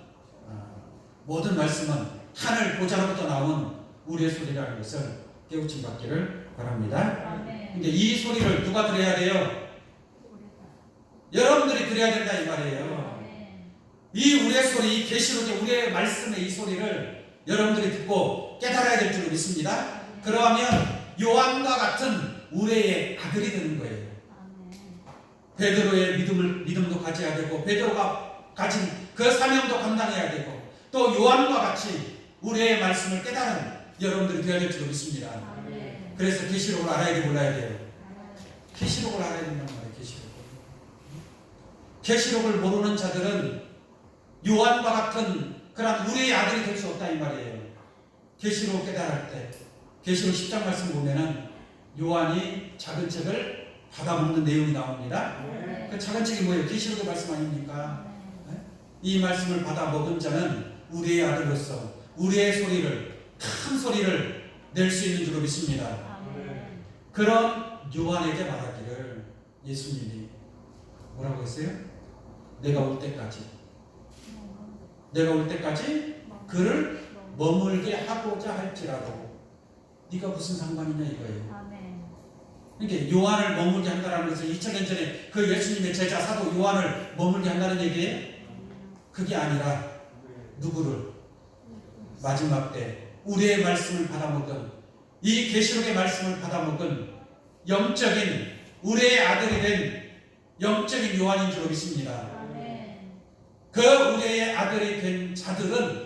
모든 말씀은 하늘 보좌로부터 나온 우리의 소리라는 것을 깨우침 받기를 바랍니다. 아멘. 근데 이 소리를 누가 들어야 돼요? 여러분들이 들어야 된다 이 말이에요. 아멘. 이 우리의 소리, 이 계시록의 우리의 말씀의 이 소리를 여러분들이 듣고 깨달아야 될 줄 믿습니다. 그러하면 요한과 같은 우리의 아들이 되는 거예요. 아멘. 베드로의 믿음도 가져야 되고 베드로가 가진 그 사명도 감당해야 되고 또 요한과 같이 우리의 말씀을 깨달은 여러분들이 되어야 될 줄 믿습니다. 아멘. 그래서 계시록을 알아야 돼 몰라야 돼요? 아멘. 계시록을 알아야 된단 말이에요. 계시록을 모르는 자들은 요한과 같은 그런 우리의 아들이 될 수 없다 이 말이에요. 계시록 깨달을 때 계시록 10장 말씀 보면은 요한이 작은 책을 받아먹는 내용이 나옵니다. 그 작은 책이 뭐예요? 계시록의 말씀 아닙니까? 이 말씀을 받아먹은 자는 우리의 아들로서 우리의 소리를 큰 소리를 낼 수 있는 줄로 믿습니다. 아멘. 그런 요한에게 말하기를 예수님이 뭐라고 했어요? 내가 올 때까지 그를 머물게 하고자 할지라도 네가 무슨 상관이냐 이거예요. 아멘. 그러니까 요한을 머물게 한다는 것은 2000년 전에 그 예수님의 제자 사도 요한을 머물게 한다는 얘기예요. 그게 아니라 누구를 마지막 때 우리의 말씀을 받아먹은 이 계시록의 말씀을 받아먹은 영적인 우리의 아들이 된 영적인 요한인 줄로 믿습니다. 아멘. 그 우리의 아들이 된 자들은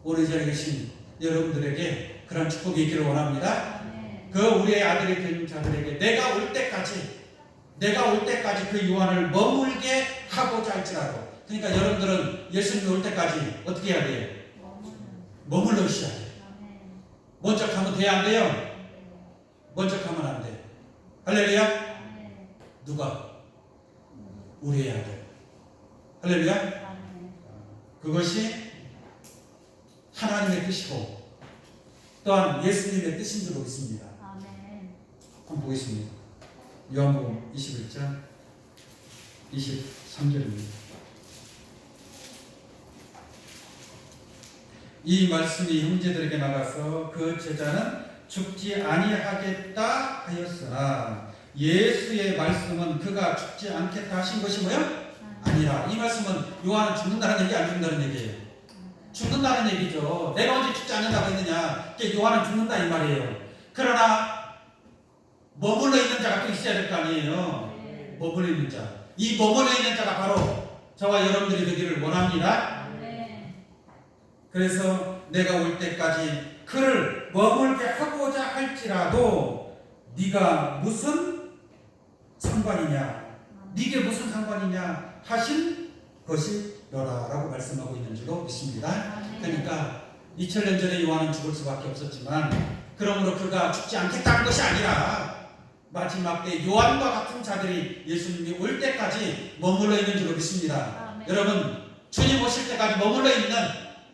오늘 이 자리에 계신 여러분들에게 그런 축복이 있기를 원합니다. 아멘. 그 우리의 아들이 된 자들에게 내가 올 때까지 그 요한을 머물게 하고자 할지라도 그러니까 여러분들은 예수님이 올 때까지 어떻게 해야 돼요? 머물러 있어야 돼요. 아멘. 먼저 가면 돼야 안 돼요? 먼저 가면 안 돼. 할렐루야? 아멘. 누가? 우리의 아들. 할렐루야? 아멘. 그것이 하나님의 뜻이고 또한 예수님의 뜻인 줄로 믿습니다. 아멘. 한번 보겠습니다. 요한복음 21장 23절입니다. 이 말씀이 형제들에게 나가서 그 제자는 죽지 아니하겠다 하였으나 예수의 말씀은 그가 죽지 않겠다 하신 것이 뭐요? 아니라. 이 말씀은 요한은 죽는다는 얘기 안 죽는다는 얘기예요. 죽는다는 얘기죠. 내가 언제 죽지 않는다고 했느냐. 요한은 죽는다 이 말이에요. 그러나 머물러 있는 자가 또 있어야 될 거 아니에요. 머물러 있는 자. 이 머물러 있는 자가 바로 저와 여러분들이 되기를 원합니다. 아멘. 그래서 내가 올 때까지 그를 머물게 하고자 할지라도 네가 무슨 상관이냐, 네게 무슨 상관이냐 하신 것이 너라라고 말씀하고 있는 줄로 믿습니다. 그러니까 2000년 전에 요한은 죽을 수밖에 없었지만 그러므로 그가 죽지 않겠다는 것이 아니라 마지막 때 요한과 같은 자들이 예수님이 올 때까지 머물러 있는 줄로 믿습니다. 아멘. 여러분 주님 오실 때까지 머물러 있는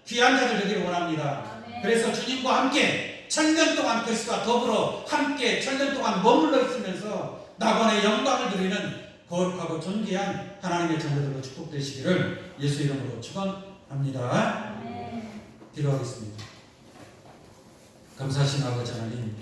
귀한 자들 되기를 원합니다. 아멘. 그래서 주님과 함께 1000년 동안 그리스도와 더불어 함께 1000년 동안 머물러 있으면서 낙원의 영광을 누리는 거룩하고 존귀한 하나님의 자녀들로 축복되시기를 예수 이름으로 축원합니다. 아멘. 기도하겠습니다. 감사하신 아버지 하나님,